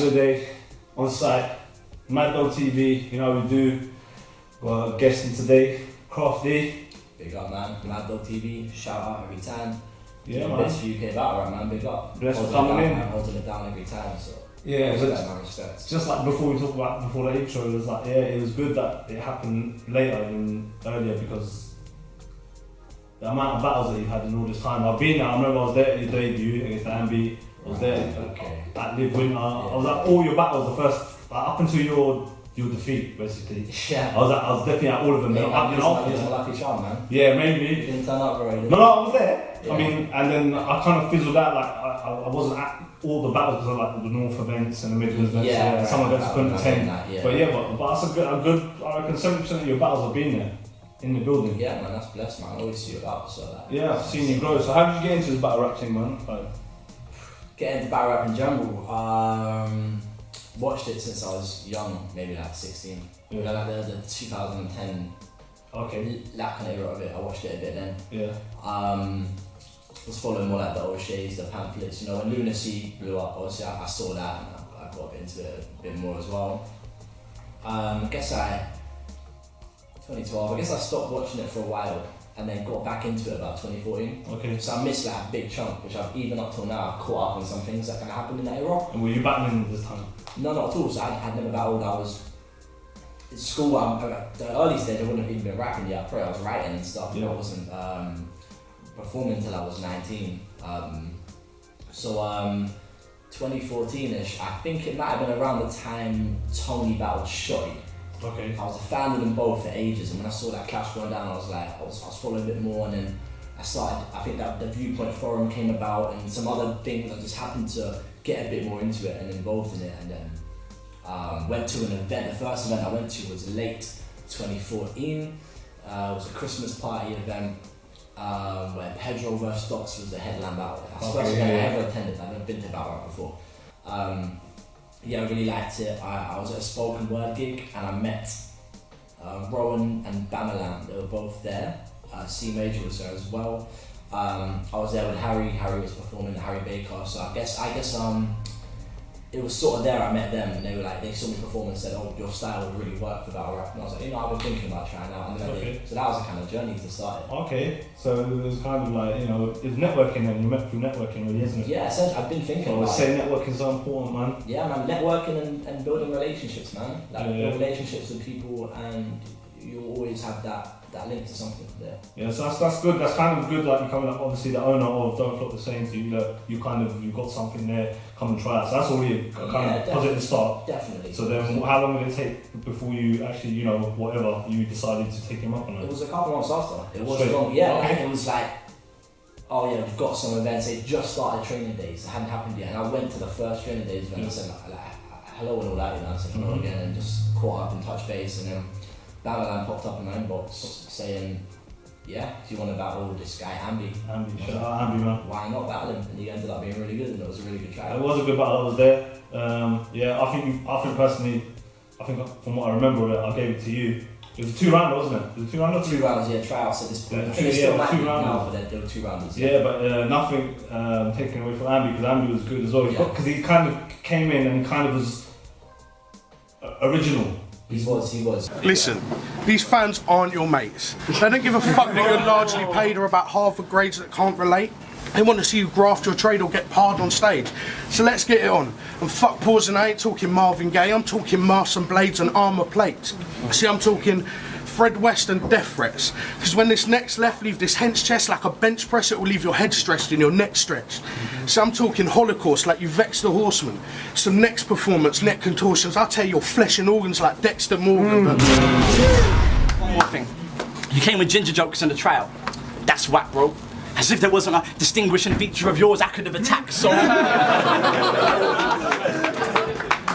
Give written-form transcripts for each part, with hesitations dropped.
of the day, on site, Mad Dog TV, you know how we do. Got a guest in today, Crafty. Big up, man. Mad Dog TV, shout out every time. Yeah, man. Best UK battle rap, man. Big up. Bless for coming in. Holding it down every time, so. Yeah, respect. Just like before we talked about before the intro, it was like, yeah, it was good that it happened later than earlier because the amount of battles that you've had in all this time. I've been there, I remember I was there at your debut against the Ambi, I was there at Live Winter, I was at all your battles, the first, like, up until your defeat basically. Yeah. I was definitely at all of them. Hey, man, it's a lucky charm, man. Yeah, maybe. You didn't turn up, bro. No, I was there. Yeah. I mean, and then I kind of fizzled out, like I wasn't at all the battles because of like the North events and the Midlands events. Yeah, right, some of those couldn't attend. Yeah. But yeah, but that's a good, I reckon 70% of your battles have been there, in the building. Yeah, man, that's blessed, man. I always see you about, so like. Yeah, I've seen you grow. So how did you get into this battle rap thing, man? Like, get into battle rap in general. Watched it since I was young, maybe like 16. Yeah. You know, like the 2010. Okay. That kind of era of it. I watched it a bit then. Yeah. Was following more like the O'Shea's, the pamphlets. You know, when Lunacy blew up, obviously I saw that and I got into it a bit more as well. I guess 2012. I guess I stopped watching it for a while and then got back into it about 2014. Okay. So I missed like a big chunk, which I've even up till now I've caught up on some things that kind of happened in that era. And were you battling this time? No, not at all. So I'd never battled. I was in school. The early stage I wouldn't have even been rapping yet. I was writing and stuff. Yeah. I wasn't performing until I was 19. So 2014ish. I think it might have been around the time Tony battled Shotty. Okay. I was a fan of them both for ages, and when I saw that clash going down, I was following a bit more, and then I think that the Viewpoint Forum came about, and some other things. I just happened to get a bit more into it and involved in it, and then went to an event. The first event I went to was late 2014. It was a Christmas party event where Pedro vs. Docs was the headline battle. That's the first event I ever attended. I've never been to battle rap before. Yeah, I really liked it. I was at a spoken word gig and I met Rowan and Bamalam. They were both there. C Major was there as well. I was there with Harry. Harry was performing, Harry Baker. So I guess it was sort of there. I met them and they were like, they saw me perform and said, "Oh, your style would really work for battle rap." And I was like, I've been thinking about trying out, and then I did. So that was the kind of journey to start it. Okay, so it was kind of like, it's networking, and you met through networking, really, isn't it? Yeah, essentially, I've been thinking about it. Say networking's so important, man. Yeah, man, networking and building relationships, man. Like building relationships with people, and you always have that link to something there. Yeah, so that's good. That's kind of good. Like you're coming up, obviously the owner of Don't Flop the saying to you that you've got something there. Come and try out. So that's already kind of positive start. Definitely. So then, how long did it take before you actually, whatever you decided to take him up on it? It was a couple months after. It wasn't long. Yeah, okay. It was like, oh yeah, we've got some events. It just started training days. It hadn't happened yet, and I went to the first training days event. I said like hello and all that. I said hello again and just caught up and touched base, and then Bamalan popped up in my inbox saying, "Yeah, do you want to battle this guy Ambi?" Shout out Ambi, man. Why not battle him? And he ended up being really good, and it was a really good track. It was a good battle. I was there. I think personally, from what I remember of it, I gave it to you. It was a 2-rounder, wasn't it? It was a 2-rounder. 2 rounds, yeah. Tryouts at this point. I think it's still 2 rounds now, but there were 2 rounders. Yeah, but nothing taken away from Ambi because Ambi was good as well. Because he kind of came in and kind of was original. He was. Listen, these fans aren't your mates. They don't give a fuck that you're largely paid or about Harvard grades that can't relate. They want to see you graft your trade or get parred on stage. So let's get it on. And fuck pausing, I ain't talking Marvin Gaye, I'm talking masts and blades and armour plates. See, I'm talking Fred West and death threats. Because when this next left leave this hench chest like a bench press, it will leave your head stressed and your neck stretched. So I'm talking Holocaust like you vexed the horseman. Some next performance, neck contortions, I'll tear your flesh and organs like Dexter Morgan. But one more thing. You came with ginger jokes in the trial. That's whack, bro. As if there wasn't a distinguishing feature of yours I could have attacked, so...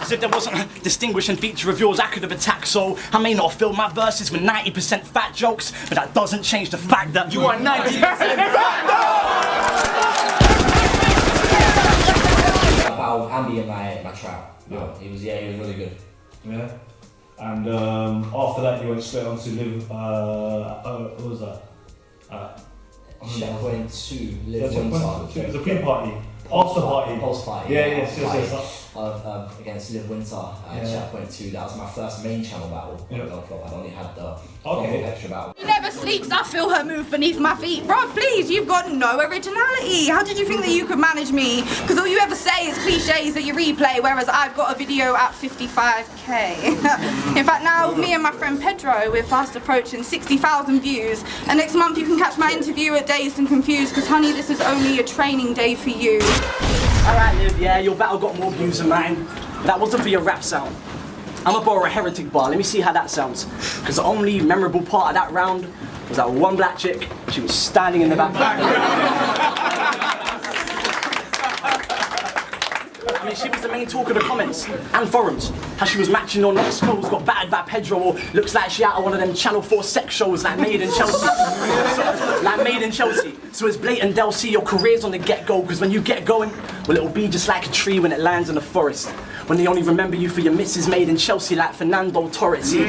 As if there wasn't a distinguishing feature of yours I could have attacked, so I may not have filled my verses with 90% fat jokes, but that doesn't change the fact that you are 90% fat! About Ambi in my trap. Yeah. He was really good. Yeah. And after that you went straight on to live, what was that? Checkpoint 2, live one time. It was a pre-party. Post party. Post party. Yeah, yes. against Liv Winter at Checkpoint 2. That was my first main channel battle. I'd only had the extra battle. She never sleeps, I feel her move beneath my feet. Bro, please, you've got no originality. How did you think that you could manage me? Because all you ever say is cliches that you replay, whereas I've got a video at 55k. In fact, now me and my friend Pedro, we're fast approaching 60,000 views. And next month you can catch my interview at Dazed and Confused, because honey, this is only a training day for you. Alright, Liv, yeah, your battle got more views than mine. That wasn't for your rap sound. I'ma borrow a heretic bar, let me see how that sounds. Because the only memorable part of that round was that one black chick, she was standing in the back. I mean, she was the main talk of the comments and forums. How she was matching on Knox clothes, got battered by Pedro, or looks like she out of one of them Channel 4 sex shows like Made in Chelsea. So it's blatant, they'll see your career's on the get-go, because when you get going, well, it'll be just like a tree when it lands in the forest. When they only remember you for your misses Made in Chelsea like Fernando Torres. So yeah,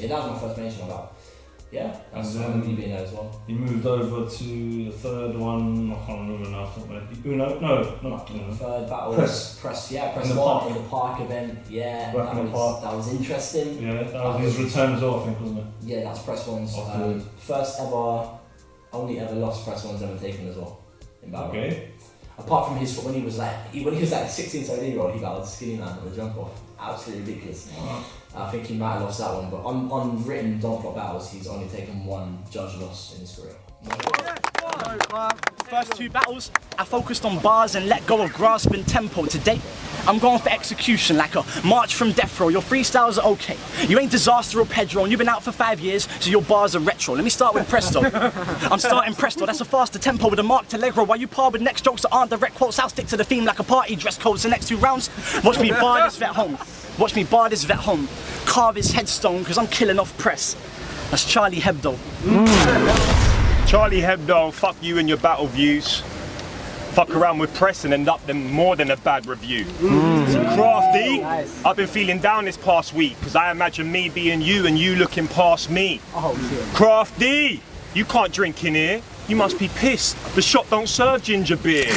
that was my first mention about. Yeah, that's me being there as well. You moved over to the third one, I can't remember now, Uno? No, not Uno. Third battle Press. Press in the one in the park event, yeah, that was interesting. Yeah, that was his return as well, I think, wasn't it? Yeah, that's Press One's first ever, only ever lost Press One's ever taken as well, in battle. Okay. Apart from his, when he was like 16, 17 year old, he battled Skinny Man on the jump off. Absolutely ridiculous. I think he might have lost that one, but on written Don't Flop battles, he's only taken one judge loss in his career. First two battles, I focused on bars and let go of grasping tempo. Today, I'm going for execution like a march from death row. Your freestyles are okay. You ain't Disaster or Pedro, and you've been out for 5 years, so your bars are retro. Let me start with Presto. I'm starting Presto, that's a faster tempo with a marked Allegro. While you par with next jokes that aren't direct quotes, I'll stick to the theme like a party dress code. The next 2 rounds, watch me bar this vet home. Watch me bar this vet home. Carve his headstone, cause I'm killing off Press. That's Charlie Hebdo. Charlie Hebdo, fuck you and your battle views. Fuck around with Press and end up them more than a bad review. So Crafty, I've been feeling down this past week because I imagine me being you and you looking past me. Crafty, you can't drink in here. You must be pissed. The shop don't serve ginger beer.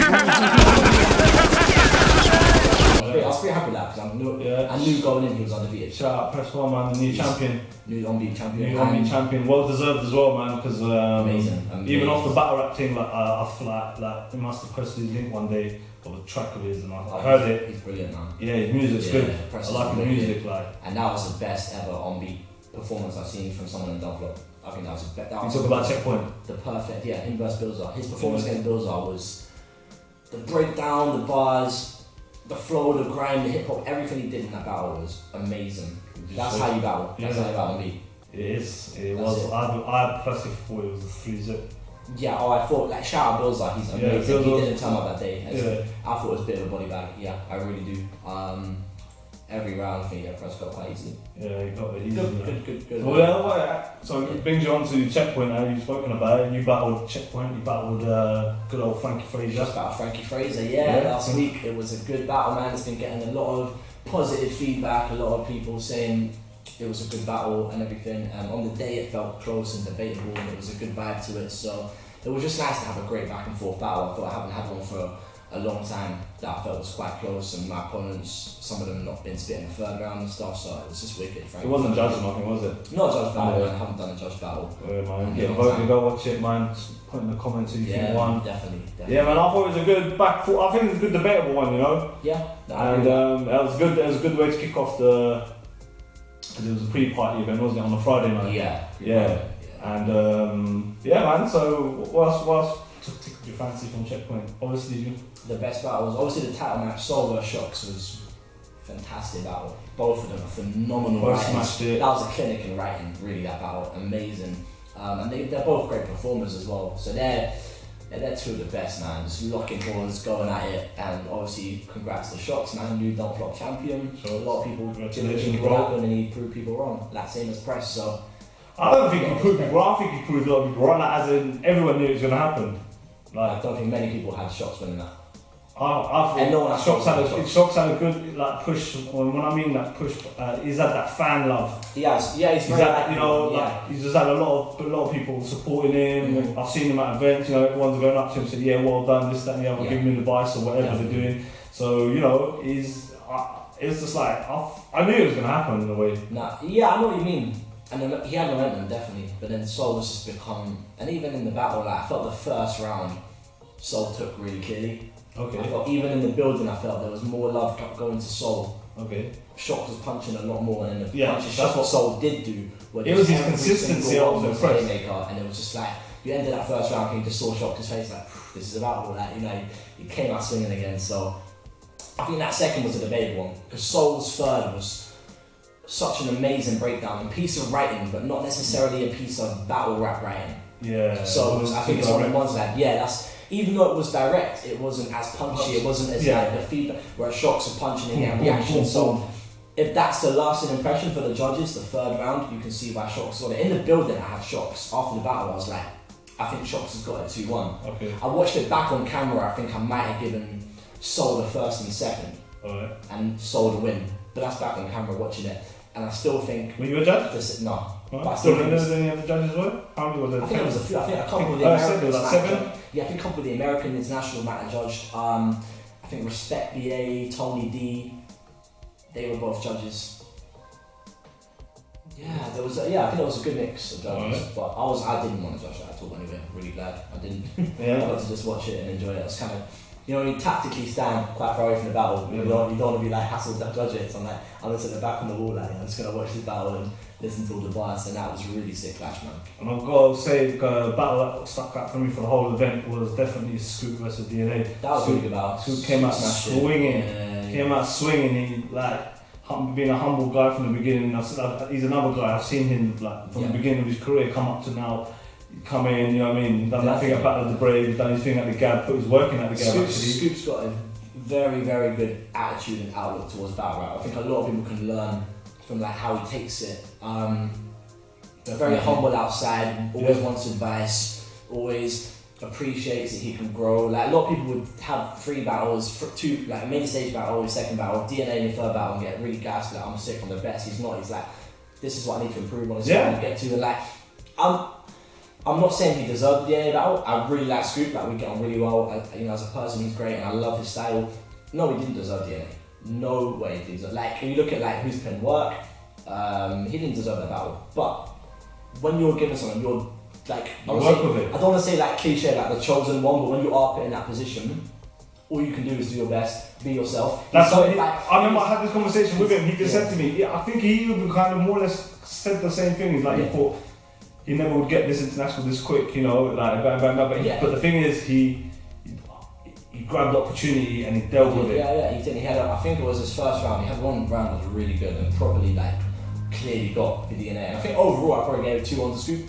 I was pretty happy with that because I knew going in he was undefeated. Shout out Press One, man, the new champion. New unbeaten champion. New unbeaten champion, well deserved as well, man, because amazing. Even off the battle rap thing, like I feel like he must have posted his link one day of a track of his, and I heard it. He's brilliant, man. Yeah, his music's good. I like his music, And that was the best ever on-beat performance I've seen from someone in Double Up. I think that was the best. You talk about Checkpoint. The perfect, him versus Bilzar. His performance against Bilzar was the breakdown, the bars, the flow, the grind, the hip hop, everything he did in that battle was amazing. That's how you battle. That's how you battle me. It is. It was. I personally thought it was a 3-zip. Yeah. I thought like shout out Bilzar. He's amazing. He didn't turn up that day. I thought it was a bit of a body bag. Yeah, I really do. Every round, I think Press got quite easy. Yeah, he got it easy. Good. Well, so it brings you on to Checkpoint now. You've spoken about it. You battled Checkpoint. You battled good old Frankie Fraser. Just battled Frankie Fraser. Yeah, last week it was a good battle, man. It's been getting a lot of positive feedback. A lot of people saying it was a good battle and everything. On the day, it felt close and debatable, and it was a good vibe to it. So it was just nice to have a great back and forth battle. I thought I haven't had one for a long time that I felt was quite close, and my opponents, some of them not been spitting the third round and stuff, so it was just wicked. It wasn't judged nothing, was it? Not a judge battle, man. I haven't done a judge battle. Yeah, man. Get voted, go watch it, man. Just put in the comments who you think won. Definitely. Yeah, man, I thought it was a good back foot. I think it was a good debatable one, you know? Yeah. And it was good. It was a good way to kick off because it was a pre-party event, wasn't it, on a Friday night? Yeah. And yeah, man. So what else tickled your fancy from Checkpoint? Obviously, the best battle was obviously the title match. Soul vs Shocks was fantastic battle. Both of them are phenomenal. Both smashed it. That was a clinic in writing, really. That battle, amazing. And they're both great performers as well. So they're two of the best, man. Just locking horns, going at it, and obviously congrats to Shocks, man. New Don't Flop champion. A lot of people didn't think it would happen, and he proved people wrong. Like same as Press. So I don't think he proved people wrong. I think he proved a lot of people wrong. Like, as in everyone knew it was going to happen. Like, I don't think many people had Shocks winning that. I I And no one thought has Shock's had a good like push. When I mean that push, he's had that fan love. He's He's very had, you know, yeah. like, he's just had a lot of people supporting him. I've seen him at events. You know, everyone's going up to him and saying, "Yeah, well done, this, that, and the other," giving him advice or whatever they're doing. So you know, it's just like I knew it was gonna happen in a way. I know what you mean. And then he had momentum definitely, but then Soul was just become, and even in the battle, like I felt the first round, Soul took really clearly. Okay. I felt even in the building, I felt there was more love going to Soul. Okay. Shock was punching a lot more, and then the punches that's what Soul did do. It was his consistency. I was impressed. And it was just like you ended that first round, and you just saw Shock's face like, this is about all that. You know, he came out swinging again. So I think that second was a debatable one because Soul's third was such an amazing breakdown, a piece of writing, but not necessarily a piece of battle rap writing. Yeah. So I think it's one of the ones that that's. Even though it was direct, it wasn't as punchy, it wasn't as like the feedback, where Shock's are punching and getting reaction. So if that's the lasting impression for the judges, the third round, you can see why Shock's got it. In the building, I had Shock's. After the battle, I was like, I think Shock's has got it 2-1. Okay. I watched it back on camera, I think I might have given Soul the first and second, and Soul the win. But that's back on camera watching it. And I still think... Were you a judge? No. But I still think any of the judges were? How many was there? I think it was a few. I think a couple of the Americans. Like 7? Yeah, I think a couple of the American international might have judged. I think Respect BA, Tony D, they were both judges. Yeah, I think it was a good mix of judges. But I didn't want to judge that at all anyway. I'm really glad I didn't. I got to just watch it and enjoy it. It's kind of, you know, when you tactically stand quite far away from the battle, you don't want to be like hassled to judge it. So I'm like, I'm just at the back on the wall, like, I'm just gonna watch this battle and listen to all the bias, and that was a really sick clash, man. And I've got to say, the battle that stuck out for me for the whole event was definitely Scoop versus DNA. That was really good battle. Scoop came out swinging. Came out swinging. He being a humble guy from the beginning. He's another guy. I've seen him like from the beginning of his career come up to now. Come in, you know what I mean? Done that thing at Battle of the Brave. He's done his thing at the Gab. Put his work in at the Gab. Scoop's got a very, very good attitude and outlook towards battle rap. I think a lot of people can learn from like how he takes it. Very humble outside, always wants advice, always appreciates that he can grow. Like a lot of people would have 3 battles, 2 like a main stage battle, his second battle, DNA in the third battle, and get really gassed like I'm sick, I'm the best. He's not. He's like, this is what I need to improve on. This is what I need to get to. And like, I'm not saying he deserved the DNA battle. I really like Scoop. Like we get on really well. You know, as a person, he's great, and I love his style. No, he didn't deserve DNA. No way he deserved. Like when you look at like who's putting work, he didn't deserve that battle. But when you're given someone, you're like, I don't want to say like cliche, like the chosen one, but when you are put in that position, all you can do is do your best, be yourself. That's what I remember I had this conversation with him. He just said to me, I think he even kind of more or less said the same thing. He's like, he thought he never would get this international this quick, you know, like bang, bang, bang. But the thing is, he grabbed the opportunity and he dealt with it. Yeah, he did. He had, I think it was his first round. He had one round that was really good and probably like clearly got the DNA. And I think overall I probably gave it 2-1 to Scoop.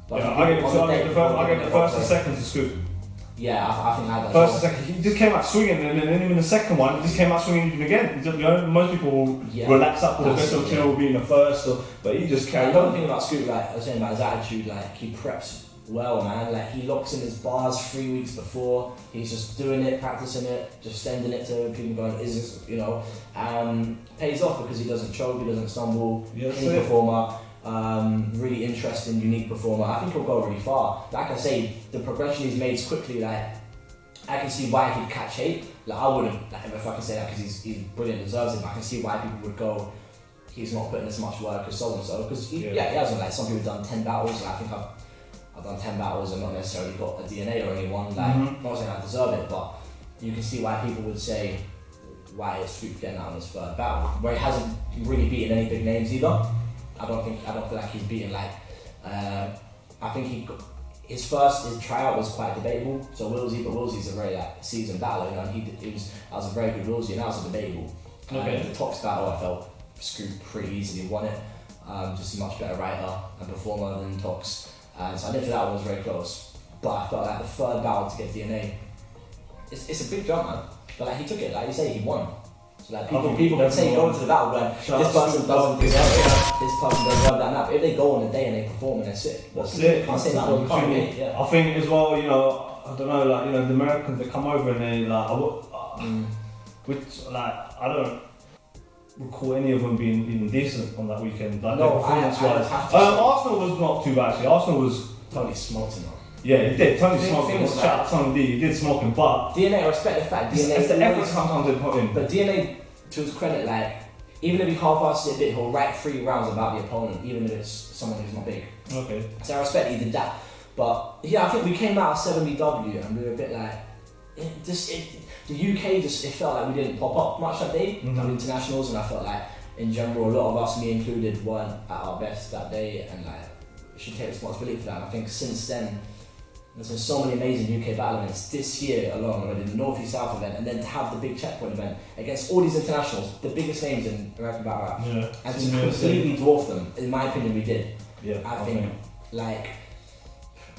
I gave the first and second to Scoop. Yeah, I think I had that. First and second, he just came out swinging, and then in the second one, he just came out swinging even again. You know, most people will relax up with the best of 2 being the first, but he just carried on. The thing about Scoop, like I was saying about his attitude, like he preps well, man. Like he locks in his bars 3 weeks before. He's just doing it, practicing it, just sending it to people going, is this, you know, pays off because he doesn't choke, he doesn't stumble. Any performer. Really interesting, unique performer. I think he'll go really far. Like I say, the progression he's made is quickly. Like I can see why he'd catch hate. Like I wouldn't, like, if I can say that because he's brilliant, deserves it. But I can see why people would go, he's not putting as much work as so and so. Because he hasn't. Like some people have done 10 battles. And I think I've done 10 battles and not necessarily got a DNA or anyone. Like not saying I deserve it, but you can see why people would say why is Scoop getting out in his third battle, where he hasn't really beaten any big names either. I don't feel like he's beaten like. I think his tryout was quite debatable. So Willsie's a very like seasoned battler, you know, and that was a very good Willsie, and that was a debatable. The Tox battle, I felt Scoop pretty easily won it. Just a much better writer and performer than Tox, and so I didn't feel that one was very close. But I felt like the third battle to get DNA, it's a big jump, man. But like he took it, like you say, he won. So like people can say go into the battle when this person doesn't deserve it, this person doesn't deserve that. But if they go on the day and they perform and they're sick, that's it. I think as well, you know, I don't know, like, you know, the Americans that come over and they like, which like I don't recall any of them being even decent on that weekend. Like No, their performance I wise. have to say- Arsenal was not too bad actually. Arsenal was. Tony smoked him. Yeah, he did. Tony Thing- smoked thing him. is, Shout out to Tony D. He did smoke him, but DNA, I respect the fact. DNA, it's the effort always- sometimes they put in. But DNA, to his credit, like even if he half-asses it a bit, he'll write 3 rounds about the opponent, even if it's someone who's not big. Okay. So I respect that he did that. But yeah, I think we came out of 7BW and we were a bit like, the UK just, it felt like we didn't pop up much that day at internationals, and I felt like in general a lot of us, me included, weren't at our best that day, and like we should take responsibility for that. And I think since then there's been so many amazing UK battle events this year alone already, the North East South event, and then to have the big checkpoint event against all these internationals, the biggest names in American battle rap, and to completely dwarf them, in my opinion we did. Yeah, I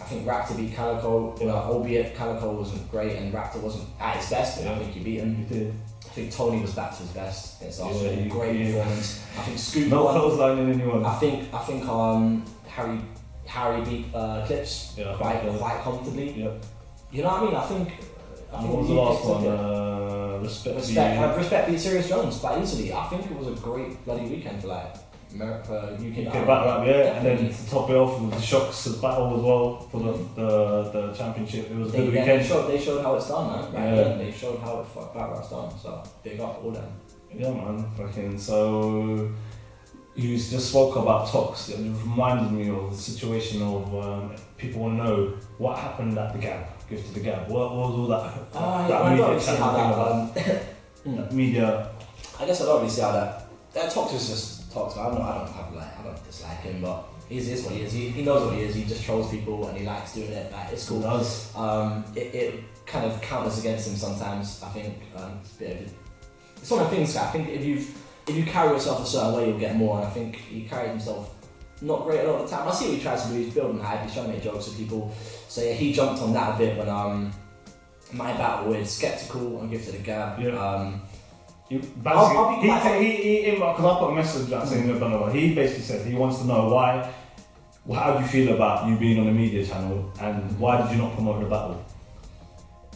think Raptor beat Calico, albeit Calico wasn't great and Raptor wasn't at his best, but I think he beat him. He did. I think Tony was back to his best. It's also a great performance. I think Scoop no won. clotheslining anyone. I think Harry beat Clips quite comfortably. Yeah. You know what I mean? I think what was the last one? Respect beat Sirius Jones quite easily. I think it was a great bloody weekend for like America, UK battle rap, yeah, and then to top it off with the Shocks battle as well for the championship. It was a good weekend. They showed how it's done, man. Yeah. They showed how battle rap's done. So big up all them. Yeah, man. Fucking so. You just spoke about Tox. It reminded me of the situation of people want to know what happened at the Gab. Give to the Gab. What was all that? I don't really see how that. Media. I guess I don't really see how that Tox is just Tox. I don't dislike him, but he is what he is. He knows what he is. He just trolls people and he likes doing it. Like it's cool. He does. It kind of counters against him sometimes. I think it's a bit of it's one of the things. I think if you carry yourself a certain way, you'll get more. And I think he carried himself not great a lot of the time. I see what he tries to do. He's building hype. He's trying to make jokes with people. So yeah, he jumped on that a bit when my battle with Skeptical and Give to the Gab. Yeah. I'll be because I put a message out saying he basically said he wants to know how do you feel about you being on the media channel and why did you not promote the battle?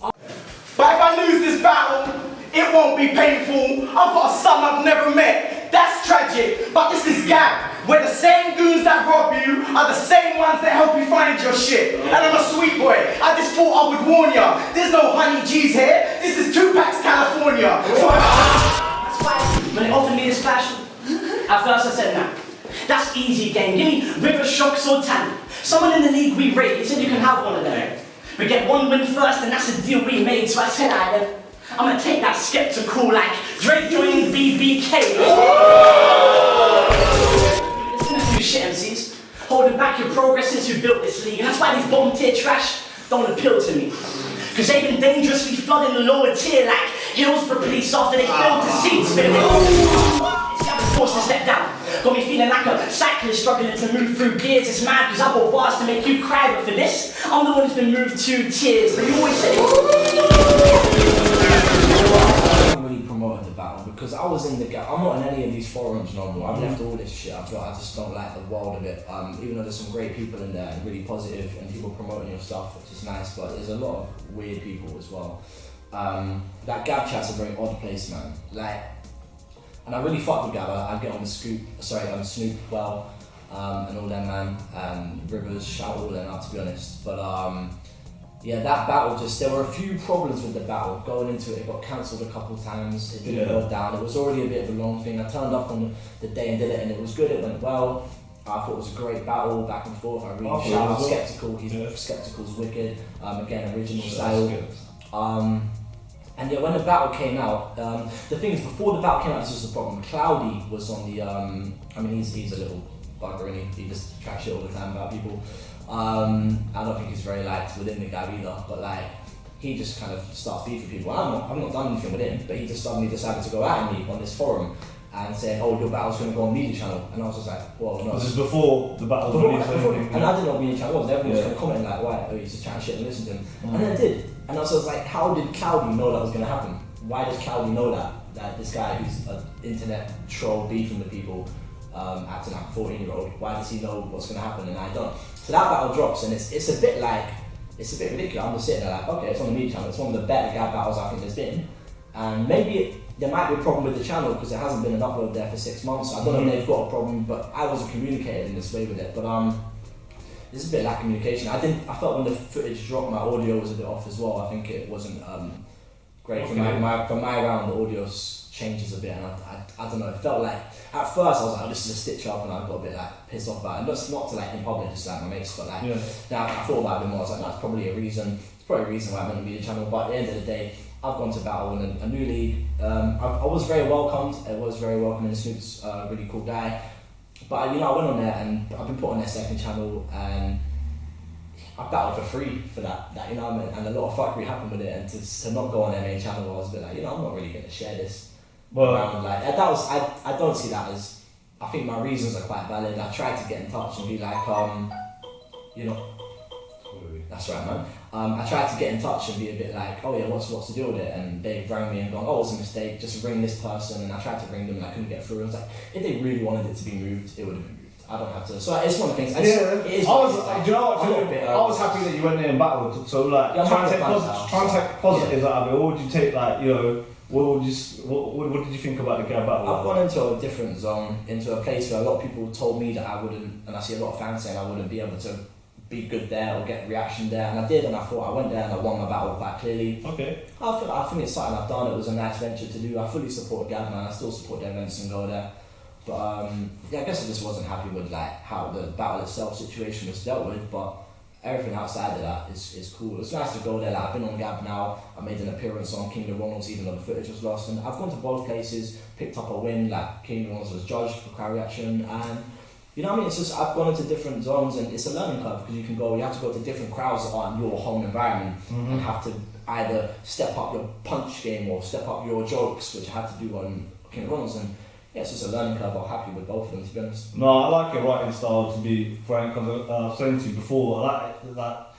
But if I lose this battle, it won't be painful. I've got a son I've never met. That's tragic. But this is Gab, where the same goons that rob you are the same ones that help you find your shit. And I'm a sweet boy. I just thought I would warn ya. There's no honey G's here. This is Tupac's California. So That's why when they offered me this clash, at first I said nah. That's easy game. Give me River, Shocks or Tanny. Someone in the league we rate, he said you can have one of them. We get one win first and that's the deal we made. So I said I'm gonna take that Skeptical like Drake joining BBK. Listen to you shit MCs. Holding back your progress since you built this league. And that's why these bottom tier trash don't appeal to me. Cause they've been dangerously flooding the lower tier like Hillsborough police after they filled the seats. It's forced to step down. Got me feeling like a cyclist struggling to move through gears. It's mad cause I bought bars to make you cry, but for this, I'm the one who's been moved to tears. But you always say I haven't really promoted the battle because I was in the Gap. I'm not in any of these forums no more. I've left all this shit. I just don't like the world of it. Even though there's some great people in there and really positive and people promoting your stuff, which is nice, but there's a lot of weird people as well. That Gab chat's a very odd place, man. And I really fuck with Gab. I get on the Snoop well, and all them, man. Rivers, shout all them out, to be honest. But yeah, that battle there were a few problems with the battle. Going into it got cancelled a couple times. It didn't go down. It was already a bit of a long thing. I turned up on the day and did it, and it was good. It went well. I thought it was a great battle, back and forth. I really shout out Skeptical. Skeptical's wicked. Again, original style. And yeah, when the battle came out, the thing is, before the battle came out, this was the problem. Cloudy was on the, he's a little bugger, and he just tracks shit all the time about people. I don't think he's very liked within the Gab either, but he just kind of starts beefing people. I've not done anything with him, but he just suddenly decided to go at me on this forum and saying, oh, your battle's going to go on media channel. And I was just like, well, no. This is before the battle. And I didn't know what media channel was. Everyone was going to comment why, oh, he's just chatting shit and listen to him. And then I did. And I was like, how did Cloudy know that was going to happen? Why does Cloudy know that this guy who's an internet troll beefing with people, acting like a 14-year-old, why does he know what's going to happen and I don't? So that battle drops and it's a bit ridiculous. I'm just sitting there like, okay, it's on the media channel. It's one of the better Gab battles I think there's been. and maybe there might be a problem with the channel because there hasn't been an upload there for 6 months. I don't know if they've got a problem, but I wasn't communicating in this way with it. But there's a bit of lack of communication. I felt when the footage dropped, my audio was a bit off as well. I think it wasn't great for my round. The audio changes a bit, and I don't know. It felt like at first I was like, oh, this is a stitch up, and I got a bit like pissed off about it. Not to like in public, just like my mates, but like now I thought about it a bit more. I was like, no, it's probably a reason. It's probably a reason why I'm on the media channel. But at the end of the day, I've gone to battle in a new league. I was very welcomed. It was very welcoming. Snoop's a really cool guy. But I went on there and I've been put on their second channel, and I battled for free for that, and a lot of fuckery happened with it. And to not go on their main channel, I was a bit like, I'm not really going to share this. Around, like that was I don't see that as. I think my reasons are quite valid. I tried to get in touch and be like, that's right, man. I tried to get in touch and be a bit like, oh yeah, what's the deal with it? And they rang me and gone, oh, it was a mistake, just ring this person. And I tried to ring them and I couldn't get through. I was like, if they really wanted it to be moved, it would have been moved. I don't have to. So it's one of the things. Do you know what? I was happy that you went there and battled. So like, trying to take positives out of it. What would you take? Like, what did you think about the Gab battle? I've gone into a different zone, into a place where a lot of people told me that I wouldn't, and I see a lot of fans saying I wouldn't be able to be good there or get reaction there, and I did, and I thought I went there and I won my battle quite clearly. Okay. I think it's something I've done. It was a nice venture to do. I fully support Gab, man. I still support their events and go there. But I guess I just wasn't happy with like how the battle itself situation was dealt with. But everything outside of that is cool. It's nice to go there. Like, I've been on Gab now. I made an appearance on King of Ronalds, even though the footage was lost. And I've gone to both places, picked up a win. Like King of Ronalds was judged for crowd reaction, and it's just I've gone into different zones, and it's a learning curve because you have to go to different crowds that aren't your home environment, and have to either step up your punch game or step up your jokes, which I had to do on King of Ronalds. And it's just a learning curve. I'm happy with both of them, to be honest. No, I like your writing style, to be frank. Because I was saying to you before, I like a lot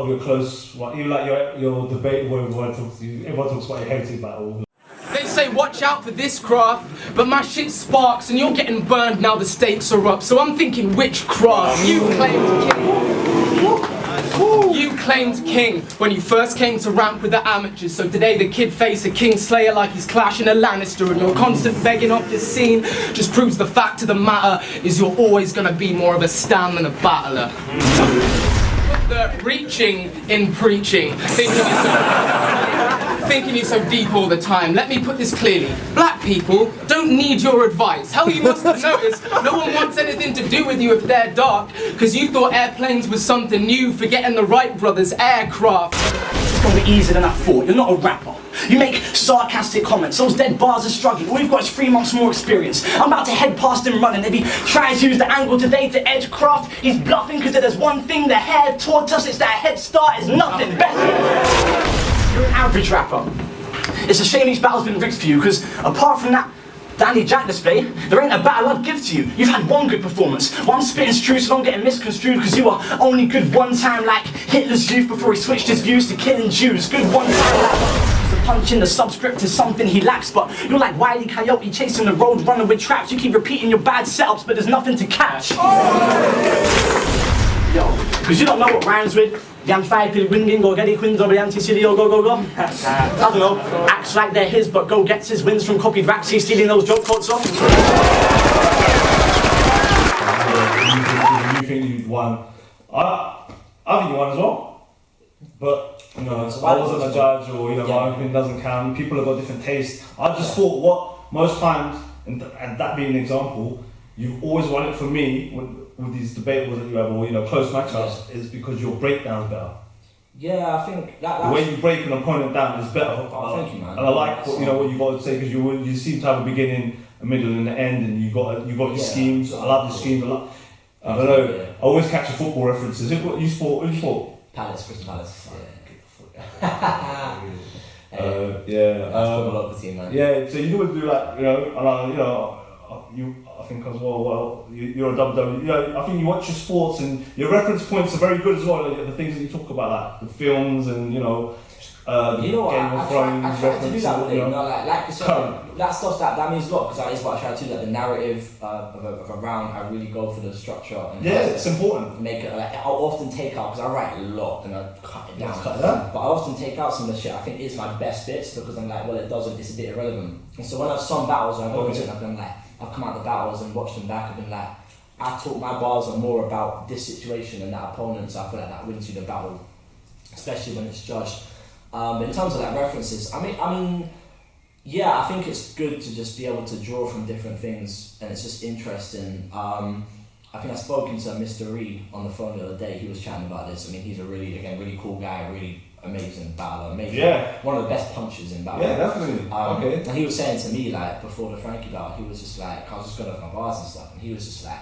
of your close, even like your debate where everyone talks about your heritage battle. They say watch out for this craft, but my shit sparks and you're getting burned now the stakes are up. So I'm thinking witchcraft. You claimed king when you first came to ramp with the amateurs. So today the kid faced a king slayer like he's clashing a Lannister, and your constant begging off this scene just proves the fact of the matter is you're always gonna be more of a stan than a battler. Put the reaching in preaching, thinking you're so deep all the time. Let me put this clearly. Black people don't need your advice. Hell, you must have noticed no one wants anything to do with you if they're dark, because you thought airplanes was something new, forgetting the Wright brothers' aircraft. It's gonna be easier than I thought. You're not a rapper. You make sarcastic comments. Those dead bars are struggling. All you've got is 3 months more experience. I'm about to head past him running. If he tries to use the angle today to edge craft, he's bluffing, because there's one thing the hair taught us, it's that head start is nothing better. You're an average rapper. It's a shame these battles been rigged for you, because apart from that Danny Jack display, there ain't a battle I'd give to you. You've had one good performance. One spitting's true, so don't get it misconstrued, because you were only good one time like Hitler's youth before he switched his views to killing Jews. Good one time like the punch in the subscript is something he lacks, but you're like Wile E. Coyote chasing the road, running with traps. You keep repeating your bad setups, but there's nothing to catch. Yo, because you don't know what rhymes with. Yan five pil winging, go get quins over the anti-city, or go. I don't know, acts like they're his, but go gets his wins from copied raps, he's stealing those joke quotes off. You think you won? I think you won as well. But, I wasn't a judge, or, my opinion doesn't count. People have got different tastes. I just thought what, most times, and that being an example, you've always won it for me, with these debates that you have, or close matchups, is because your breakdown's better. Yeah, I think that's... The way you break an opponent down is better. Oh, thank you, man. And I like what you got to say, because you seem to have a beginning, a middle, and an end, and you got your schemes. I love the schemes. I don't know. I always catch your football references. Who you sport? Palace, Crystal Palace. Football of the team, man. Yeah, so you always do I think as well, you're a WWE. I think you watch your sports and your reference points are very good as well. Like the things that you talk about, like the films and You know what? Game of I Thrones try to do that with it. You know, like you said, Current. that stuff that means a lot because that is what I try to do. Like the narrative of a round, I really go for the structure. And it's important. Make it like I'll often take out because I write a lot and I cut it down. Cut it down. But I often take out some of the shit I think is my best bits because I'm like, well, it's a bit irrelevant. And so when I've some battles, I go into it and I've been like, I've come out the battles and watched them back. I've been like, I thought my bars are more about this situation and that opponent, so I feel like that wins you the battle, especially when it's judged. But in terms of like references, I mean, yeah, I think it's good to just be able to draw from different things, and it's just interesting. I think I spoke to Mr. Reed on the phone the other day. He was chatting about this. I mean, he's a really cool guy, really amazing battler, one of the best punchers in battle. Yeah, definitely. Okay. And he was saying to me like before the Frankie battle, he was just like, I was just going off my bars and stuff, and he was just like,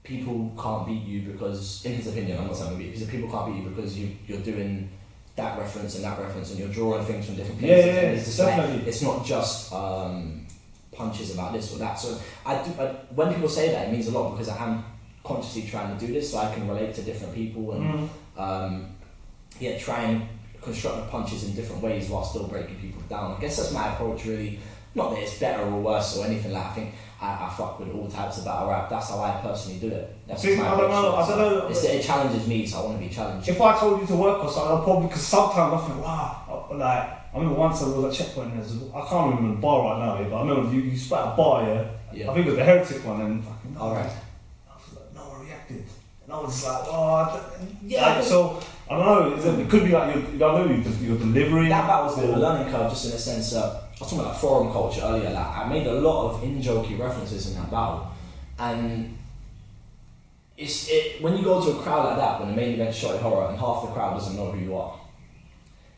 people can't beat you because, in his opinion, I'm not saying beat you, he said people can't beat you because you're doing that reference and you're drawing things from different places. Yeah, it's just definitely. Like, it's not just punches about this or that. So when people say that, it means a lot because I am consciously trying to do this so I can relate to different people and try and construct the punches in different ways while still breaking people down. I guess that's my approach really. Not that it's better or worse or anything like that. I think I fuck with all types of battle rap. That's how I personally do it. That's my I don't know. It challenges me, so I want to be challenged. If I told you to work or something, I'll probably, because sometimes I think, wow, like, I remember once I was at Checkpoint, I can't remember the bar right now, but I remember you spat a bar, yeah? I think it was the Heretic one, and fucking, alright. I was like, no one reacted. And I was like, oh, yeah. Like, so, I don't know, it could be like your delivery. That battle was a bit of a learning curve, just in the sense that, I was talking about forum culture earlier, like, I made a lot of in-jokey references in that battle, and when you go to a crowd like that, when the main event's shot horror and half the crowd doesn't know who you are,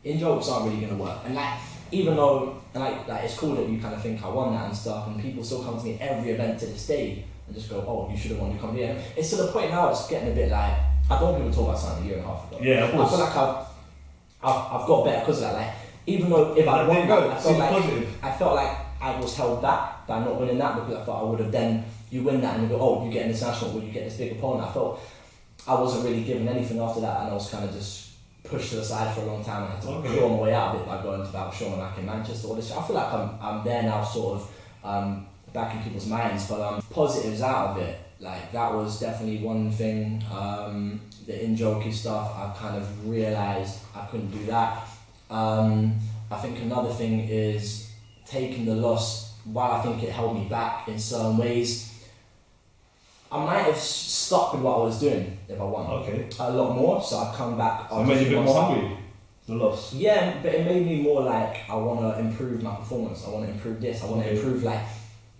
in-jokes aren't really going to work. And like, even though, and like it's cool that you kind of think I won that and stuff, and people still come to me every event to this day and just go, oh, you should have won, you come here. It's to the point now it's getting a bit like, I don't want people to talk about something a year and a half ago. Yeah, of course. I feel like I've got better because of that. Like, even though if I won that, I felt like I was held back by not winning that because I thought I would have then, you win that and you go, oh, you get an international, well, you get this big opponent. I felt I wasn't really given anything after that, and I was kind of just pushed to the side for a long time. I had to claw my way out of it by going to Battle Sean like in Manchester. All this. I feel like I'm there now, sort of back in people's minds, but positives out of it. Like, that was definitely one thing. The in-jokey stuff, I kind of realised I couldn't do that. I think another thing is taking the loss. While I think it held me back in certain ways, I might have stuck with what I was doing if I won. Okay. A lot more, so I've come back. So it made you a bit more hungry, the loss? Yeah, but it made me more like, I want to improve my performance, I want to improve this, I want to improve like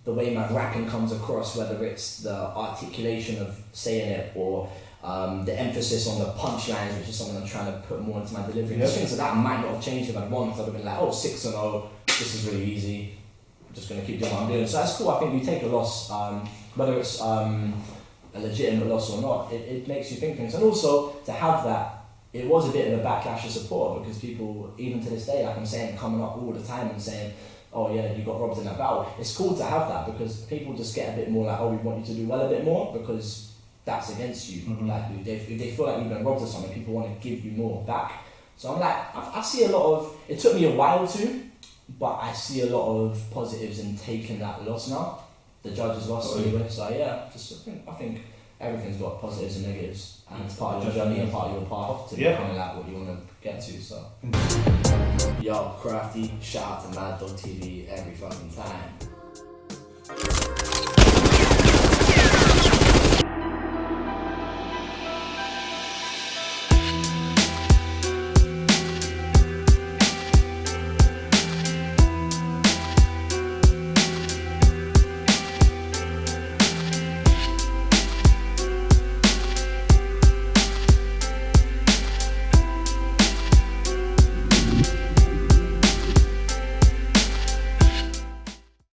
the way my rapping comes across, whether it's the articulation of saying it or the emphasis on the punchlines, which is something I'm trying to put more into my delivery. There's things like that might not have changed if I'd won, because I'd have been like, oh, 6-0, this is really easy, I'm just going to keep doing what I'm doing. So that's cool. I think you take a loss, whether it's a legitimate loss or not, it makes you think things. And also, to have that, it was a bit of a backlash of support, because people, even to this day, like I'm saying, coming up all the time and saying, oh yeah, you got robbed in that battle. It's cool to have that, because people just get a bit more like, oh, we want you to do well a bit more, because that's against you. Mm-hmm. Like, if they feel like you've been robbed of something, people want to give you more back. So I'm like, I see a lot of, it took me a while to, but I see a lot of positives in taking that loss now. The judges lost anyway, so yeah, I think everything's got positives and negatives, and it's part of your journey and part of your path to becoming like what you want to get to. So, yo, Crafty, shout out to Mad Dog TV every fucking time.